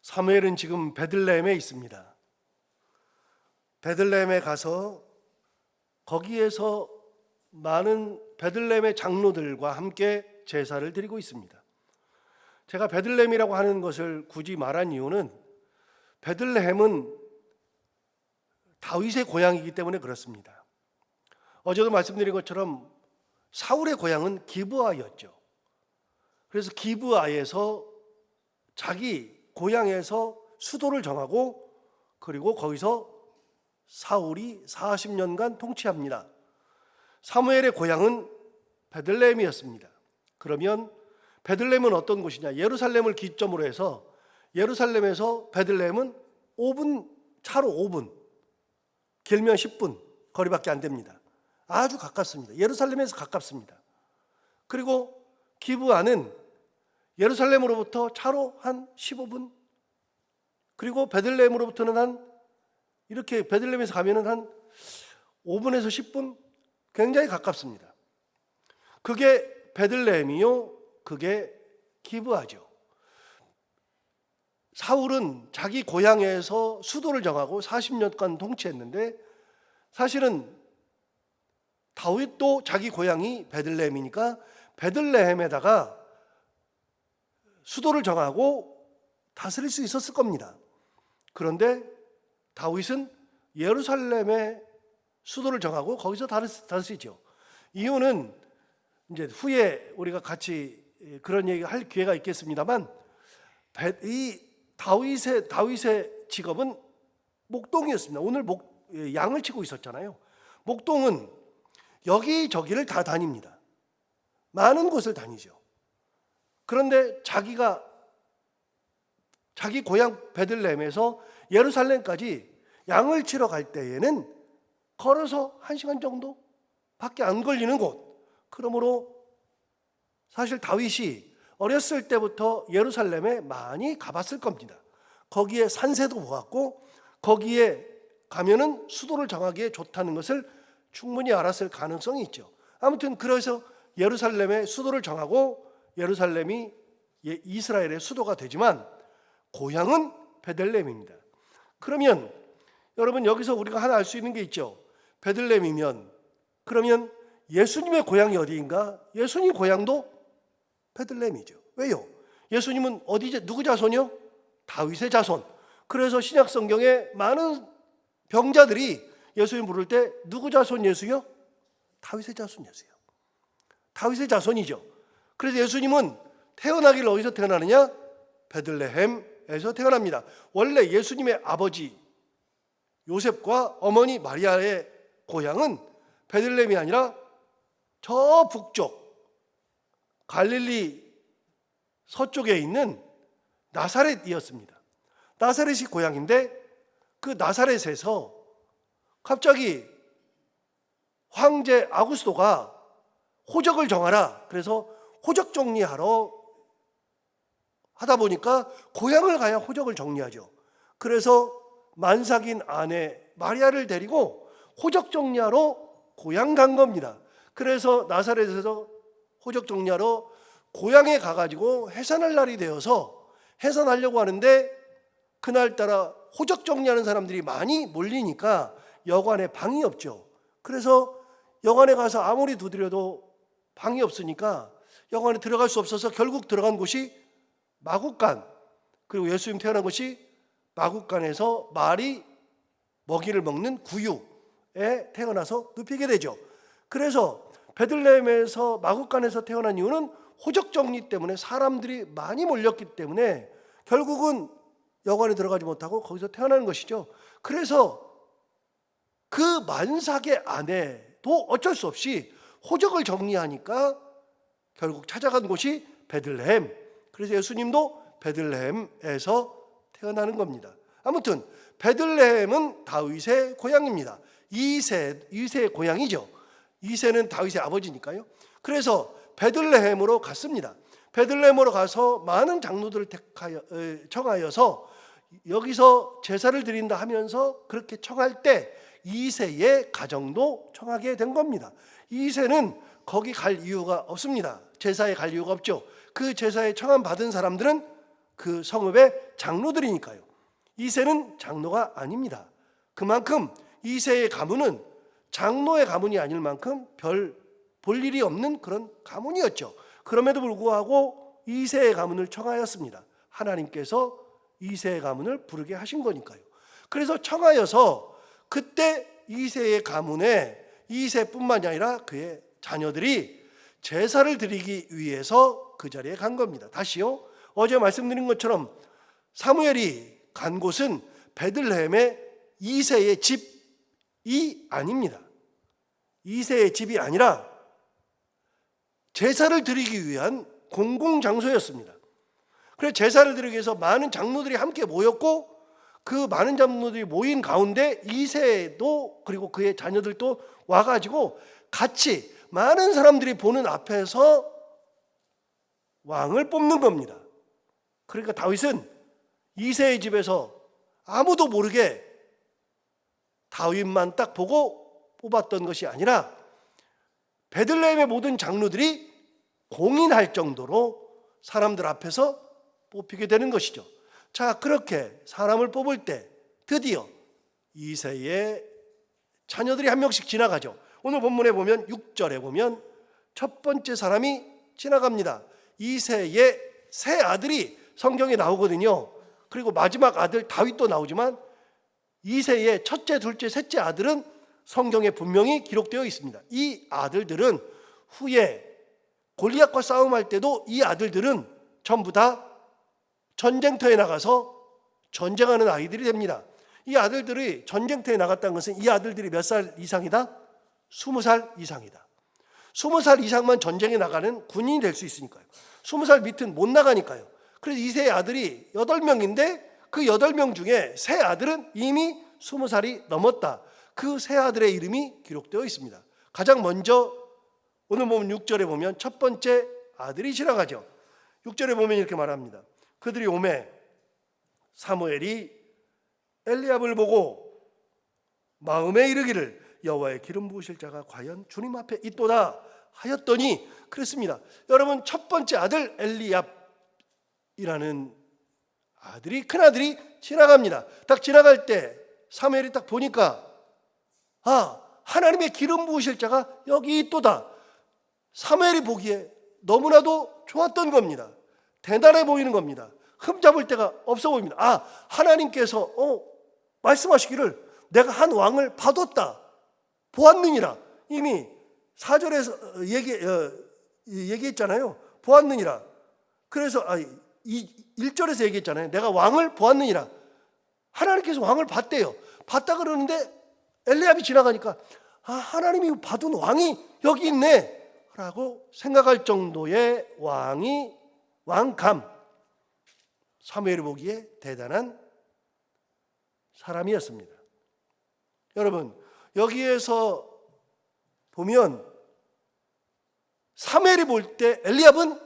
사무엘은 지금 베들레헴에 있습니다. 베들레헴에 가서 거기에서 많은 베들레헴의 장로들과 함께 제사를 드리고 있습니다. 제가 베들레헴이라고 하는 것을 굳이 말한 이유는 베들레헴은 다윗의 고향이기 때문에 그렇습니다. 어제도 말씀드린 것처럼 사울의 고향은 기브아였죠. 그래서 기브아에서 자기 고향에서 수도를 정하고 그리고 거기서 사울이 40년간 통치합니다. 사무엘의 고향은 베들레헴이었습니다. 그러면 베들레헴은 어떤 곳이냐? 예루살렘을 기점으로 해서 예루살렘에서 베들레헴은 5분, 차로 5분, 길면 10분 거리밖에 안 됩니다. 아주 가깝습니다. 예루살렘에서 가깝습니다. 그리고 기브아는 예루살렘으로부터 차로 한 15분, 그리고 베들레헴으로부터는 이렇게 베들레헴에서 가면은 한 5분에서 10분, 굉장히 가깝습니다. 그게 베들레헴이요, 그게 기브아죠. 사울은 자기 고향에서 수도를 정하고 40년간 통치했는데, 사실은 다윗도 자기 고향이 베들레헴이니까 베들레헴에다가 수도를 정하고 다스릴 수 있었을 겁니다. 그런데 다윗은 예루살렘에 수도를 정하고 거기서 다스리죠. 이유는 이제 후에 우리가 같이 그런 얘기 할 기회가 있겠습니다만, 이 다윗의 직업은 목동이었습니다. 오늘 양을 치고 있었잖아요. 목동은 여기저기를 다 다닙니다. 많은 곳을 다니죠. 그런데 자기 고향 베들레헴에서 예루살렘까지 양을 치러 갈 때에는 걸어서 1시간 정도밖에 안 걸리는 곳. 그러므로 사실 다윗이 어렸을 때부터 예루살렘에 많이 가봤을 겁니다. 거기에 산세도 보았고 거기에 가면은 수도를 정하기에 좋다는 것을 충분히 알았을 가능성이 있죠. 아무튼 그래서 예루살렘에 수도를 정하고 예루살렘이 이스라엘의 수도가 되지만 고향은 베들레헴입니다. 그러면 여러분, 여기서 우리가 하나 알 수 있는 게 있죠. 베들레헴이면 그러면 예수님의 고향이 어디인가? 예수님 고향도 베들레헴이죠. 왜요? 예수님은 누구 자손이요? 다윗의 자손. 그래서 신약 성경에 많은 병자들이 예수님 부를 때 누구 자손 예수요? 다윗의 자손 예수요. 다윗의 자손이죠. 그래서 예수님은 태어나길 어디서 태어나느냐? 베들레헴에서 태어납니다. 원래 예수님의 아버지 요셉과 어머니 마리아의 고향은 베들레헴이 아니라 저 북쪽 갈릴리 서쪽에 있는 나사렛이었습니다. 나사렛이 고향인데 그 나사렛에서 갑자기 황제 아구스도가 호적을 정하라. 그래서 호적 정리하러 하다 보니까 고향을 가야 호적을 정리하죠. 그래서 만삭인 아내 마리아를 데리고 호적 정리하러 고향 간 겁니다. 그래서 나사렛에서 호적 정리하러 고향에 가가지고 해산할 날이 되어서 해산하려고 하는데 그날따라 호적 정리하는 사람들이 많이 몰리니까 여관에 방이 없죠. 그래서 여관에 가서 아무리 두드려도 방이 없으니까 여관에 들어갈 수 없어서 결국 들어간 곳이 마굿간, 그리고 예수님 태어난 곳이 마굿간에서 말이 먹이를 먹는 구유에 태어나서 눕히게 되죠. 그래서 베들레헴에서 마굿간에서 태어난 이유는 호적 정리 때문에 사람들이 많이 몰렸기 때문에 결국은 여관에 들어가지 못하고 거기서 태어나는 것이죠. 그래서 그 만삭의 아내도 어쩔 수 없이 호적을 정리하니까 결국 찾아간 곳이 베들레헴. 그래서 예수님도 베들레헴에서 태어나는 겁니다. 아무튼 베들레헴은 다윗의 고향입니다. 이세의 고향이죠. 이세는 다윗의 아버지니까요. 그래서 베들레헴으로 갔습니다. 베들레헴으로 가서 많은 장로들을 청하여서 여기서 제사를 드린다 하면서 그렇게 청할 때 이세의 가정도 청하게 된 겁니다. 이세는 거기 갈 이유가 없습니다. 제사에 갈 이유가 없죠. 그 제사에 청함 받은 사람들은 그 성읍에 장로들이니까요. 이새는 장로가 아닙니다. 그만큼 이새의 가문은 장로의 가문이 아닐 만큼 별 볼 일이 없는 그런 가문이었죠. 그럼에도 불구하고 이새의 가문을 청하였습니다. 하나님께서 이새의 가문을 부르게 하신 거니까요. 그래서 청하여서 그때 이새의 가문에 이새뿐만이 아니라 그의 자녀들이 제사를 드리기 위해서 그 자리에 간 겁니다. 다시요. 어제 말씀드린 것처럼 사무엘이 간 곳은 베들레헴의 이새의 집이 아닙니다. 이새의 집이 아니라 제사를 드리기 위한 공공장소였습니다. 그래서 제사를 드리기 위해서 많은 장로들이 함께 모였고 그 많은 장로들이 모인 가운데 이새도 그리고 그의 자녀들도 와가지고 같이 많은 사람들이 보는 앞에서 왕을 뽑는 겁니다. 그러니까 다윗은 이새의 집에서 아무도 모르게 다윗만 딱 보고 뽑았던 것이 아니라 베들레헴의 모든 장로들이 공인할 정도로 사람들 앞에서 뽑히게 되는 것이죠. 자, 그렇게 사람을 뽑을 때 드디어 이새의 자녀들이 한 명씩 지나가죠. 오늘 본문에 보면 6절에 보면 첫 번째 사람이 지나갑니다. 이새의 세 아들이 성경에 나오거든요. 그리고 마지막 아들 다윗도 나오지만 이새의 첫째, 둘째, 셋째 아들은 성경에 분명히 기록되어 있습니다. 이 아들들은 후에 골리앗과 싸움할 때도 이 아들들은 전부 다 전쟁터에 나가서 전쟁하는 아이들이 됩니다. 이 아들들이 전쟁터에 나갔다는 것은 이 아들들이 몇 살 이상이다? 20살 이상이다. 20살 이상만 전쟁에 나가는 군인이 될 수 있으니까요. 20살 밑은 못 나가니까요. 그래서 이세 아들이 8명인데 그 8명 중에 세 아들은 이미 20살이 넘었다. 그 세 아들의 이름이 기록되어 있습니다. 가장 먼저 오늘 보면 6절에 보면 첫 번째 아들이 지나가죠. 6절에 보면 이렇게 말합니다. 그들이 오매 사무엘이 엘리압을 보고 마음에 이르기를 여호와의 기름 부으실 자가 과연 주님 앞에 있도다 하였더니 그랬습니다. 여러분, 첫 번째 아들 엘리압이라는 아들이, 큰 아들이 지나갑니다. 딱 지나갈 때 사무엘이 딱 보니까 하나님의 기름 부으실 자가 여기 있도다. 사무엘이 보기에 너무나도 좋았던 겁니다. 대단해 보이는 겁니다. 흠잡을 데가 없어 보입니다. 하나님께서 말씀하시기를 내가 한 왕을 봐뒀다, 보았느니라. 이미 4절에서 얘기했잖아요. 보았느니라. 그래서 1절에서 얘기했잖아요. 내가 왕을 보았느니라. 하나님께서 왕을 봤대요. 봤다 그러는데 엘리압이 지나가니까 하나님이 봐둔 왕이 여기 있네 라고 생각할 정도의 왕감, 사무엘이 보기에 대단한 사람이었습니다. 여러분, 여기에서 보면 사무엘이 볼 때 엘리압은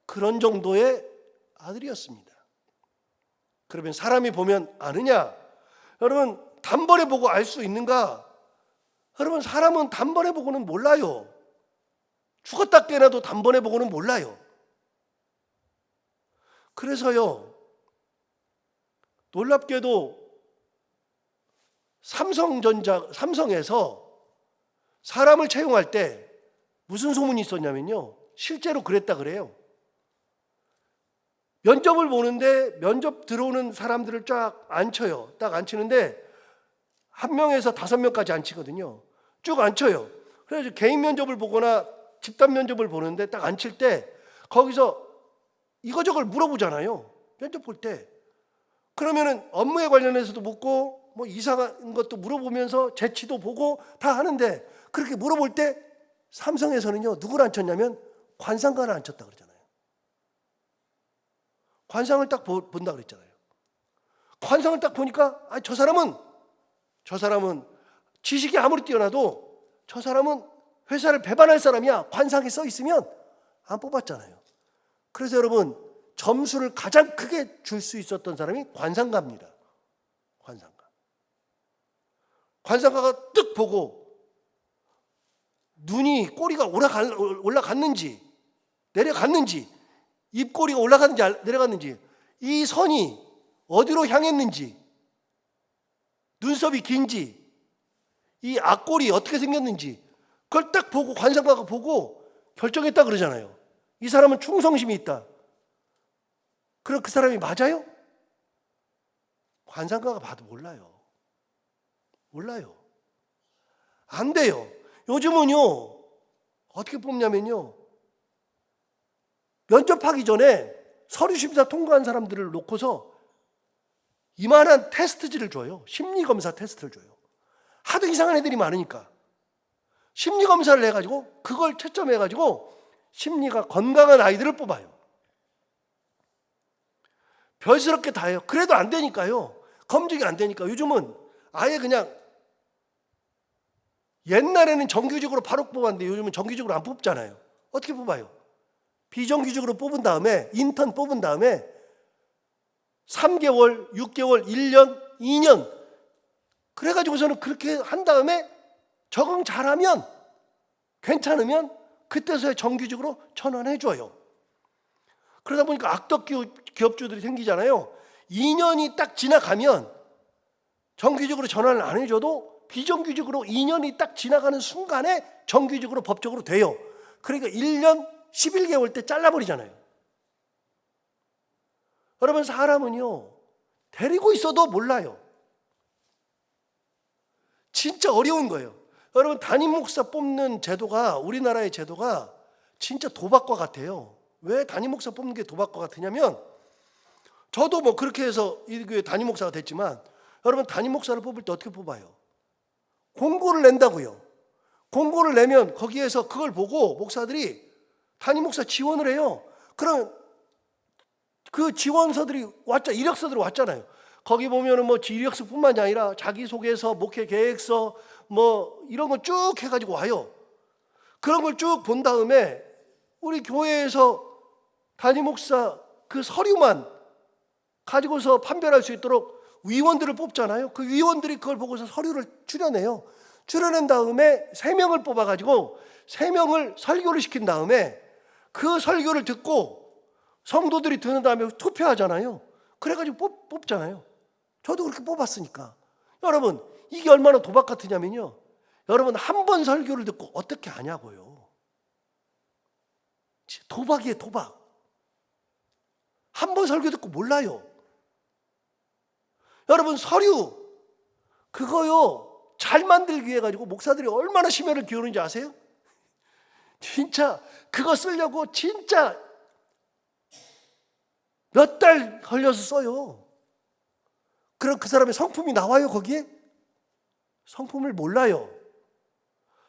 그런 정도의 아들이었습니다. 그러면 사람이 보면 아느냐? 여러분, 단번에 보고 알 수 있는가? 여러분, 사람은 단번에 보고는 몰라요. 죽었다 깨어나도 단번에 보고는 몰라요. 그래서요, 놀랍게도 삼성에서 사람을 채용할 때 무슨 소문이 있었냐면요, 실제로 그랬다 그래요. 면접을 보는데 면접 들어오는 사람들을 쫙 앉혀요. 딱 앉히는데 1명에서 5명까지 앉히거든요. 쭉 앉혀요. 그래서 개인 면접을 보거나 집단 면접을 보는데 딱 앉힐 때 거기서 이거저걸 물어보잖아요. 면접 볼 때. 그러면은 업무에 관련해서도 묻고 뭐 이상한 것도 물어보면서 재치도 보고 다 하는데, 그렇게 물어볼 때 삼성에서는요, 누구를 앉혔냐면 관상가를 앉혔다 그러잖아요. 관상을 딱 본다 그랬잖아요. 관상을 딱 보니까 저 사람은 지식이 아무리 뛰어나도 저 사람은 회사를 배반할 사람이야. 관상에 써 있으면 안 뽑았잖아요. 그래서 여러분, 점수를 가장 크게 줄 수 있었던 사람이 관상가입니다. 관상가가 뜩 보고 눈이, 꼬리가 올라갔는지 내려갔는지, 입꼬리가 올라갔는지 내려갔는지, 이 선이 어디로 향했는지, 눈썹이 긴지, 이 앞골이 어떻게 생겼는지 그걸 딱 보고 관상가가 보고 결정했다 그러잖아요. 이 사람은 충성심이 있다. 그럼 그 사람이 맞아요? 관상가가 봐도 몰라요. 몰라요. 안 돼요. 요즘은요, 어떻게 뽑냐면요, 면접하기 전에 서류 심사 통과한 사람들을 놓고서 이만한 테스트지를 줘요. 심리검사 테스트를 줘요. 하도 이상한 애들이 많으니까. 심리검사를 해가지고 그걸 채점해가지고 심리가 건강한 아이들을 뽑아요. 별스럽게 다 해요. 그래도 안 되니까요. 검증이 안 되니까 요즘은 아예 그냥, 옛날에는 정규직으로 바로 뽑았는데 요즘은 정규직으로 안 뽑잖아요. 어떻게 뽑아요? 비정규직으로 뽑은 다음에, 인턴 뽑은 다음에 3개월, 6개월, 1년, 2년 그래가지고서는 그렇게 한 다음에 적응 잘하면, 괜찮으면 그때서야 정규직으로 전환해줘요. 그러다 보니까 악덕 기업주들이 생기잖아요. 2년이 딱 지나가면 정규직으로 전환을 안 해줘도 비정규직으로 2년이 딱 지나가는 순간에 정규직으로 법적으로 돼요. 그러니까 1년 11개월 때 잘라버리잖아요. 여러분, 사람은요, 데리고 있어도 몰라요. 진짜 어려운 거예요. 여러분, 담임 목사 뽑는 제도가, 우리나라의 제도가 진짜 도박과 같아요. 왜 담임 목사 뽑는 게 도박과 같으냐면, 저도 뭐 그렇게 해서 이 교회 담임 목사가 됐지만, 여러분, 담임 목사를 뽑을 때 어떻게 뽑아요? 공고를 낸다고요. 공고를 내면 거기에서 그걸 보고 목사들이 담임 목사 지원을 해요. 그럼 그 지원서들이 이력서들이 왔잖아요. 거기 보면은 뭐 이력서뿐만이 아니라 자기소개서, 목회 계획서, 뭐 이런 거 쭉 해가지고 와요. 그런 걸 쭉 본 다음에 우리 교회에서 담임 목사 그 서류만 가지고서 판별할 수 있도록 위원들을 뽑잖아요. 그 위원들이 그걸 보고서 서류를 출연해요. 출연한 다음에 3명을 뽑아가지고 3명을 설교를 시킨 다음에 그 설교를 듣고 성도들이 듣는 다음에 투표하잖아요. 그래가지고 뽑잖아요. 저도 그렇게 뽑았으니까. 여러분, 이게 얼마나 도박 같으냐면요, 여러분, 한 번 설교를 듣고 어떻게 아냐고요. 도박이에요, 도박. 한 번 설교 듣고 몰라요. 여러분, 서류 그거요 잘 만들기 위해 가지고 목사들이 얼마나 심혈을 기울이는지 아세요? 진짜 그거 쓰려고 진짜 몇 달 걸려서 써요. 그럼 그 사람의 성품이 나와요, 거기에? 성품을 몰라요.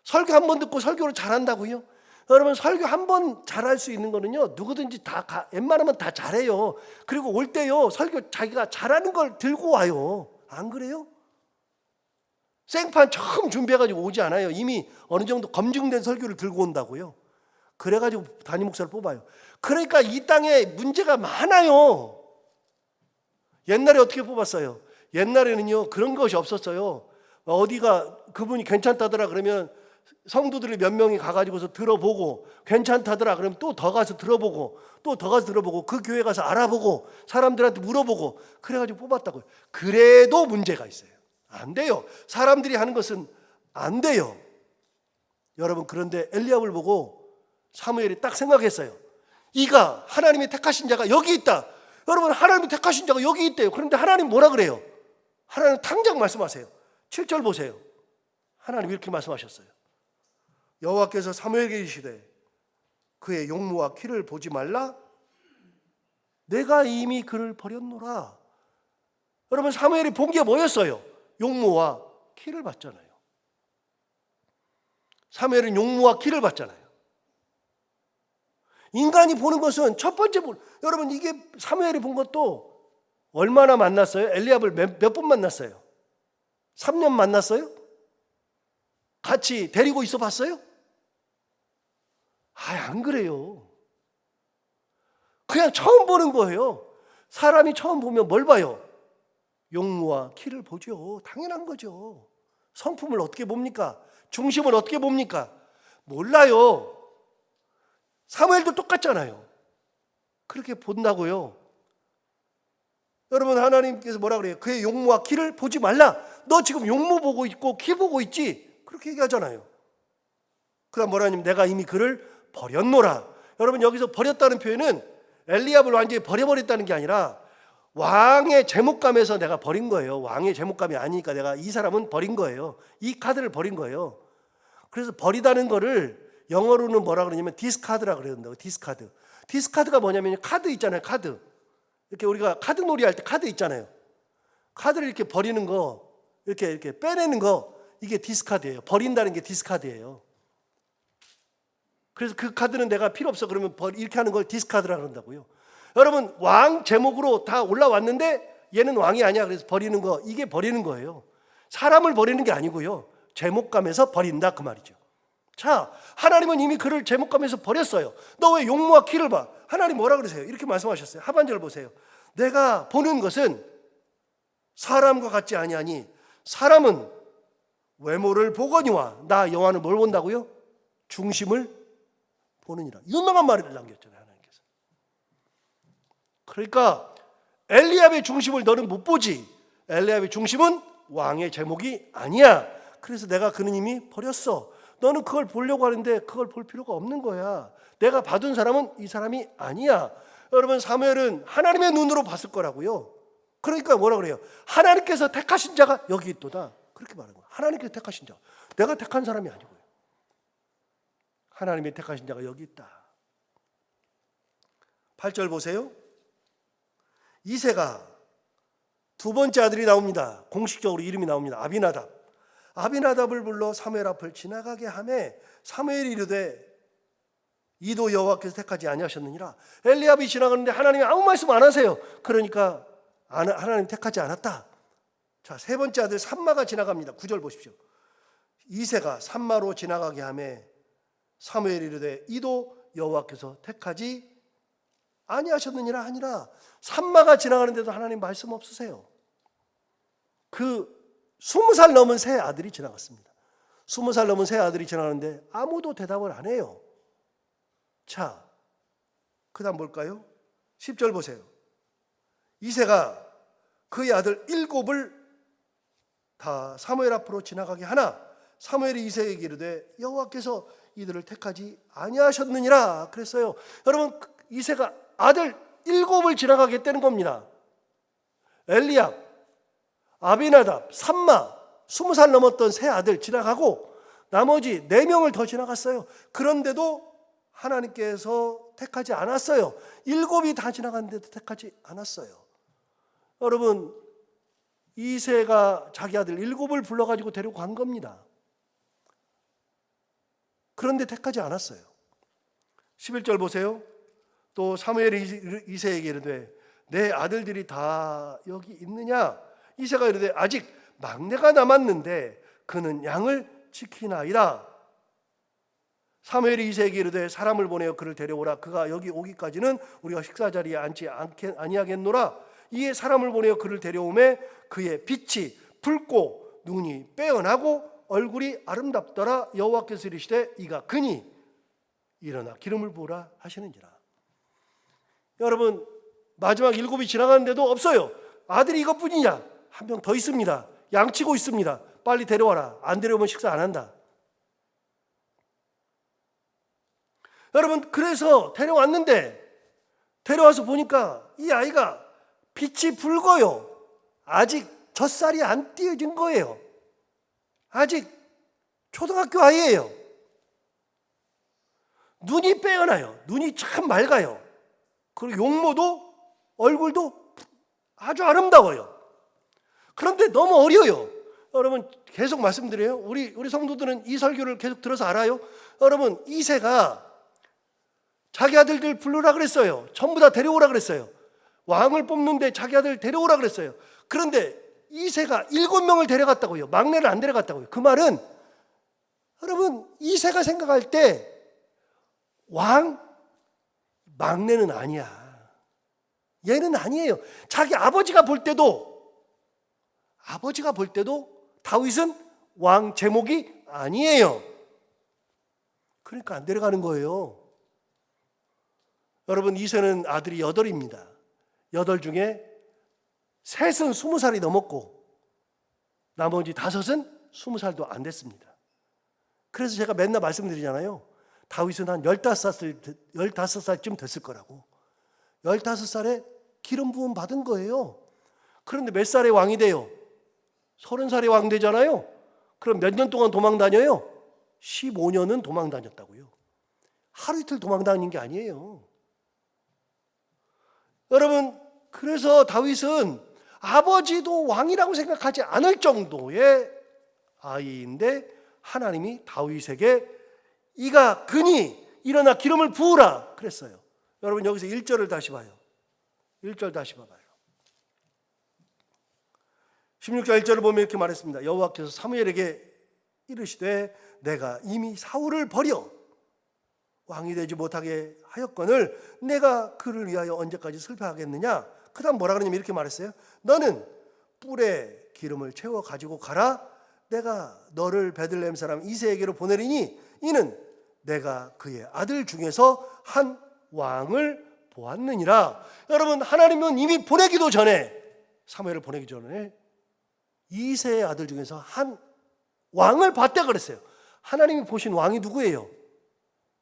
설교 한 번 듣고 설교를 잘한다고요? 여러분, 설교 한 번 잘할 수 있는 거는요, 누구든지 다 웬만하면 다 잘해요. 그리고 올 때요, 설교 자기가 잘하는 걸 들고 와요. 안 그래요? 생판 처음 준비해가지고 오지 않아요. 이미 어느 정도 검증된 설교를 들고 온다고요. 그래가지고 담임 목사를 뽑아요. 그러니까 이 땅에 문제가 많아요. 옛날에 어떻게 뽑았어요? 옛날에는요, 그런 것이 없었어요. 어디가 그분이 괜찮다더라 그러면 성도들이 몇 명이 가가지고서 들어보고, 괜찮다더라 그러면 또 더 가서 들어보고, 또 더 가서 들어보고, 그 교회 가서 알아보고, 사람들한테 물어보고, 그래가지고 뽑았다고요. 그래도 문제가 있어요. 안 돼요. 사람들이 하는 것은 안 돼요. 여러분, 그런데 엘리압을 보고 사무엘이 딱 생각했어요. 이가 하나님이 택하신 자가 여기 있다. 여러분, 하나님이 택하신 자가 여기 있대요. 그런데 하나님 뭐라 그래요? 하나님 당장 말씀하세요. 7절 보세요. 하나님 이렇게 말씀하셨어요. 여호와께서 사무엘에게 이르시되 그의 용모와 키를 보지 말라. 내가 이미 그를 버렸노라. 여러분, 사무엘이 본 게 뭐였어요? 용모와 키를 봤잖아요. 사무엘은 용모와 키를 봤잖아요. 인간이 보는 것은 첫 번째 여러분, 이게 사무엘이 본 것도 얼마나 만났어요? 엘리압을 몇 번 만났어요? 3년 만났어요? 같이 데리고 있어 봤어요? 안 그래요. 그냥 처음 보는 거예요. 사람이 처음 보면 뭘 봐요? 용모와 키를 보죠. 당연한 거죠. 성품을 어떻게 봅니까? 중심을 어떻게 봅니까? 몰라요. 사무엘도 똑같잖아요. 그렇게 본다고요. 여러분, 하나님께서 뭐라 그래요? 그의 용모와 키를 보지 말라. 너 지금 용모 보고 있고 키 보고 있지? 그렇게 얘기하잖아요. 그다음 뭐라 하냐면 내가 이미 그를 버렸노라. 여러분, 여기서 버렸다는 표현은 엘리압을 완전히 버려버렸다는 게 아니라 왕의 제목감에서 내가 버린 거예요. 왕의 제목감이 아니니까 내가 이 사람은 버린 거예요. 이 카드를 버린 거예요. 그래서 버리다는 거를 영어로는 뭐라 그러냐면 디스카드라 그러는데요. 디스카드. 디스카드가 뭐냐면 카드 있잖아요. 카드. 이렇게 우리가 카드 놀이 할 때 카드 있잖아요. 카드를 이렇게 버리는 거, 이렇게 빼내는 거, 이게 디스카드예요. 버린다는 게 디스카드예요. 그래서 그 카드는 내가 필요 없어 그러면 이렇게 하는 걸 디스카드라 그런다고요. 여러분, 왕 제목으로 다 올라왔는데 얘는 왕이 아니야. 그래서 버리는 거, 이게 버리는 거예요. 사람을 버리는 게 아니고요. 제목감에서 버린다 그 말이죠. 자, 하나님은 이미 그를 제목감에서 버렸어요. 너 왜 용모와 키를 봐? 하나님 뭐라 그러세요? 이렇게 말씀하셨어요. 하반절 보세요. 내가 보는 것은 사람과 같지 아니하니 사람은 외모를 보거니와 나 여호와는 뭘 본다고요? 중심을 보느니라. 유명한 말을 남겼잖아요, 하나님께서. 그러니까 엘리압의 중심을 너는 못 보지. 엘리압의 중심은 왕의 제목이 아니야. 그래서 내가 그는 이미 버렸어. 너는 그걸 보려고 하는데 그걸 볼 필요가 없는 거야. 내가 봐둔 사람은 이 사람이 아니야. 여러분, 사무엘은 하나님의 눈으로 봤을 거라고요. 그러니까 뭐라 그래요? 하나님께서 택하신 자가 여기 있도다. 그렇게 말하는 거예요. 하나님께서 택하신 자. 내가 택한 사람이 아니고요. 하나님이 택하신 자가 여기 있다. 8절 보세요. 이새가 두 번째 아들이 나옵니다. 공식적으로 이름이 나옵니다. 아비나답. 아비나답을 불러 사무엘 앞을 지나가게 하매 사무엘이 이르되 이도 여호와께서 택하지 아니하셨느니라. 엘리압이 지나가는데 하나님이 아무 말씀 안 하세요. 그러니까 하나님 택하지 않았다. 자, 세 번째 아들 삼마가 지나갑니다. 9절 보십시오. 이새가 삼마로 지나가게 하매 사무엘이 이르되 이도 여호와께서 택하지 아니하셨느니라 하니라. 삼마가 지나가는데도 하나님 말씀 없으세요. 그 20살 넘은 새 아들이 지나갔습니다. 20살 넘은 새 아들이 지나가는데 아무도 대답을 안 해요. 자, 그 다음 볼까요? 10절 보세요. 이새가 그의 아들 7을 다 사무엘 앞으로 지나가게 하나 사무엘이 이새에게 이르되 여호와께서 이들을 택하지 아니하셨느니라 그랬어요. 여러분, 이새가 아들 7을 지나가게 했다는 겁니다. 엘리압, 아비나답, 삼마, 20살 넘었던 세 아들 지나가고 나머지 4명을 더 지나갔어요. 그런데도 하나님께서 택하지 않았어요. 7이 다 지나갔는데도 택하지 않았어요. 여러분, 이새가 자기 아들 7을 불러가지고 데리고 간 겁니다. 그런데 택하지 않았어요. 11절 보세요. 또 사무엘이 이새에게 이르되 내 아들들이 다 여기 있느냐? 이새가 이르되 아직 막내가 남았는데 그는 양을 지키나이다. 사무엘이 이새에게 이르되 사람을 보내어 그를 데려오라. 그가 여기 오기까지는 우리가 식사 자리에 앉지 아니하겠노라. 이에 사람을 보내어 그를 데려오매 그의 빛이 붉고 눈이 빼어나고 얼굴이 아름답더라. 여호와께서 이르시되 이가 그니 일어나 기름을 부으라 하시는지라. 여러분, 마지막 7이 지나가는데도 없어요. 아들이 이것뿐이냐? 한 명 더 있습니다. 양치고 있습니다. 빨리 데려와라. 안 데려오면 식사 안 한다. 여러분, 그래서 데려왔는데 데려와서 보니까 이 아이가 빛이 붉어요. 아직 젖살이 안 띄어진 거예요. 아직 초등학교 아이예요. 눈이 빼어나요. 눈이 참 맑아요. 그리고 용모도 얼굴도 아주 아름다워요. 그런데 너무 어려요. 여러분, 계속 말씀드려요. 우리 성도들은 이 설교를 계속 들어서 알아요. 여러분, 이새가 자기 아들들 부르라 그랬어요. 전부 다 데려오라 그랬어요. 왕을 뽑는데 자기 아들 데려오라 그랬어요. 그런데 이새가 7명을 데려갔다고요. 막내를 안 데려갔다고요. 그 말은 여러분, 이새가 생각할 때 막내는 아니야. 얘는 아니에요. 자기 아버지가 볼 때도 다윗은 왕 제목이 아니에요. 그러니까 안 데려가는 거예요. 여러분, 이새는 아들이 8입니다. 8 중에 셋은 20살이 넘었고 나머지 5은 20살도 안 됐습니다. 그래서 제가 맨날 말씀드리잖아요. 다윗은 한 15살쯤 됐을 거라고. 15살에 기름 부음 받은 거예요. 그런데 몇 살에 왕이 돼요? 30살에 왕 되잖아요. 그럼 몇 년 동안 도망 다녀요? 15년은 도망 다녔다고요. 하루 이틀 도망 다닌 게 아니에요. 여러분, 그래서 다윗은 아버지도 왕이라고 생각하지 않을 정도의 아이인데 하나님이 다윗에게 이가 그니 일어나 기름을 부으라 그랬어요. 여러분 여기서 1절을 다시 봐요. 1절 다시 봐봐요. 16절 1절을 보면 이렇게 말했습니다. 여호와께서 사무엘에게 이르시되 내가 이미 사울을 버려 왕이 되지 못하게 하였거늘 내가 그를 위하여 언제까지 슬퍼하겠느냐. 그 다음 뭐라 그러냐면 이렇게 말했어요. 너는 뿔에 기름을 채워 가지고 가라. 내가 너를 베들레헴 사람 이새에게로 보내리니 이는 내가 그의 아들 중에서 한 왕을 보았느니라. 여러분, 하나님은 이미 보내기도 전에, 사무엘을 보내기 전에 이새의 아들 중에서 한 왕을 봤다 그랬어요. 하나님이 보신 왕이 누구예요?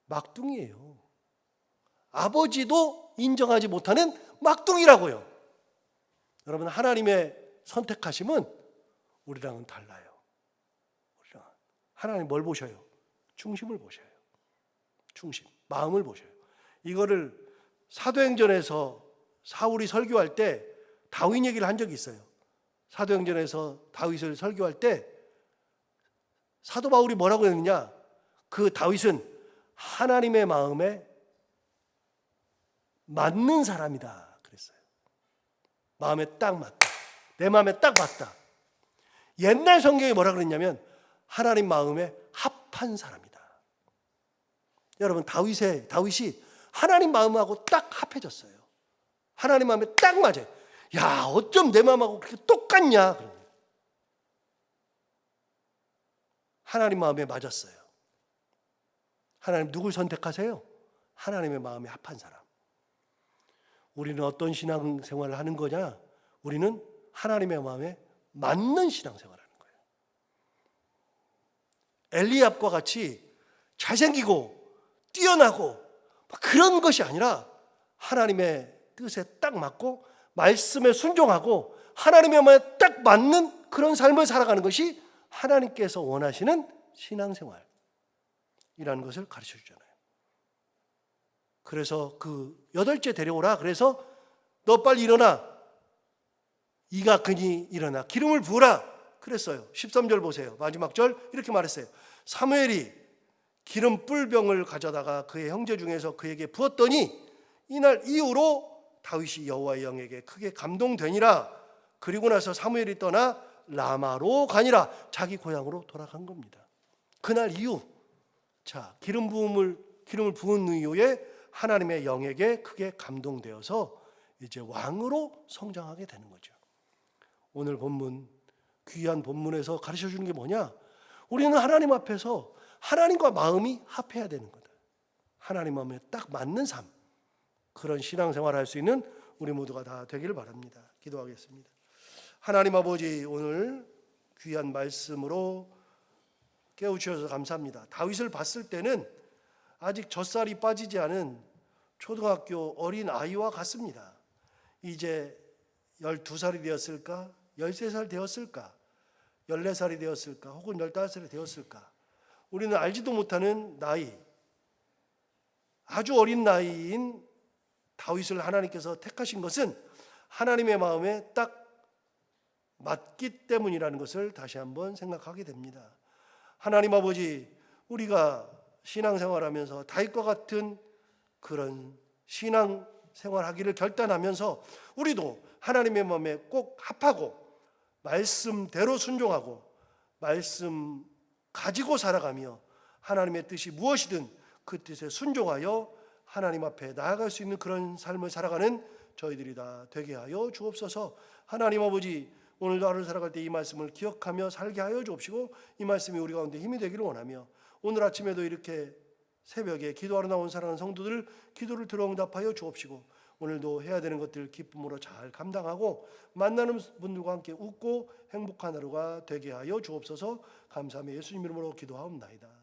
막둥이에요. 아버지도 인정하지 못하는 막둥이라고요. 여러분, 하나님의 선택하심은 우리랑은 달라요. 하나님 뭘 보셔요? 중심을 보셔요. 중심, 마음을 보셔요. 이거를 사도행전에서 사울이 설교할 때 다윗 얘기를 한 적이 있어요. 사도행전에서 다윗을 설교할 때 사도 바울이 뭐라고 했느냐? 그 다윗은 하나님의 마음에 맞는 사람이다 그랬어요. 마음에 딱 맞다. 내 마음에 딱 맞다. 옛날 성경이 뭐라 그랬냐면 하나님 마음에 합한 사람이다. 여러분, 다윗이 하나님 마음하고 딱 합해졌어요. 하나님 마음에 딱 맞아요. 야, 어쩜 내 마음하고 그렇게 똑같냐? 하나님 마음에 맞았어요. 하나님 누굴 선택하세요? 하나님의 마음에 합한 사람. 우리는 어떤 신앙생활을 하는 거냐? 우리는 하나님의 마음에 맞는 신앙생활을 하는 거예요. 엘리압과 같이 잘생기고 뛰어나고 그런 것이 아니라 하나님의 뜻에 딱 맞고 말씀에 순종하고 하나님의 마음에 딱 맞는 그런 삶을 살아가는 것이 하나님께서 원하시는 신앙생활이라는 것을 가르쳐 주잖아요. 그래서 그 8째 데려오라. 그래서 너 빨리 일어나. 이가 그니 일어나 기름을 부으라 그랬어요. 13절 보세요. 마지막 절 이렇게 말했어요. 사무엘이 기름 뿔병을 가져다가 그의 형제 중에서 그에게 부었더니 이날 이후로 다윗이 여호와의 영에게 크게 감동되니라. 그리고 나서 사무엘이 떠나 라마로 가니라. 자기 고향으로 돌아간 겁니다. 그날 이후, 자, 기름을 부은 이후에 하나님의 영에게 크게 감동되어서 이제 왕으로 성장하게 되는 거죠. 오늘 본문, 귀한 본문에서 가르쳐 주는 게 뭐냐? 우리는 하나님 앞에서 하나님과 마음이 합해야 되는 거다. 하나님 마음에 딱 맞는 삶, 그런 신앙생활을 할 수 있는 우리 모두가 다 되기를 바랍니다. 기도하겠습니다. 하나님 아버지, 오늘 귀한 말씀으로 깨우쳐서 감사합니다. 다윗을 봤을 때는 아직 젖살이 빠지지 않은 초등학교 어린 아이와 같습니다. 이제 12살이 되었을까? 13살 되었을까? 14살이 되었을까? 혹은 15살이 되었을까? 우리는 알지도 못하는 나이, 아주 어린 나이인 다윗을 하나님께서 택하신 것은 하나님의 마음에 딱 맞기 때문이라는 것을 다시 한번 생각하게 됩니다. 하나님 아버지, 우리가 신앙생활하면서 다윗과 같은 그런 신앙생활하기를 결단하면서 우리도 하나님의 마음에 꼭 합하고 말씀대로 순종하고 말씀 가지고 살아가며 하나님의 뜻이 무엇이든 그 뜻에 순종하여 하나님 앞에 나아갈 수 있는 그런 삶을 살아가는 저희들이 다 되게 하여 주옵소서. 하나님 아버지, 오늘도 하루를 살아갈 때 이 말씀을 기억하며 살게 하여 주옵시고 이 말씀이 우리 가운데 힘이 되기를 원하며 오늘 아침에도 이렇게 새벽에 기도하러 나온 사랑하는 성도들 기도를 들어 응답하여 주옵시고 오늘도 해야 되는 것들 기쁨으로 잘 감당하고 만나는 분들과 함께 웃고 행복한 하루가 되게 하여 주옵소서. 감사하며 예수님 이름으로 기도하옵나이다.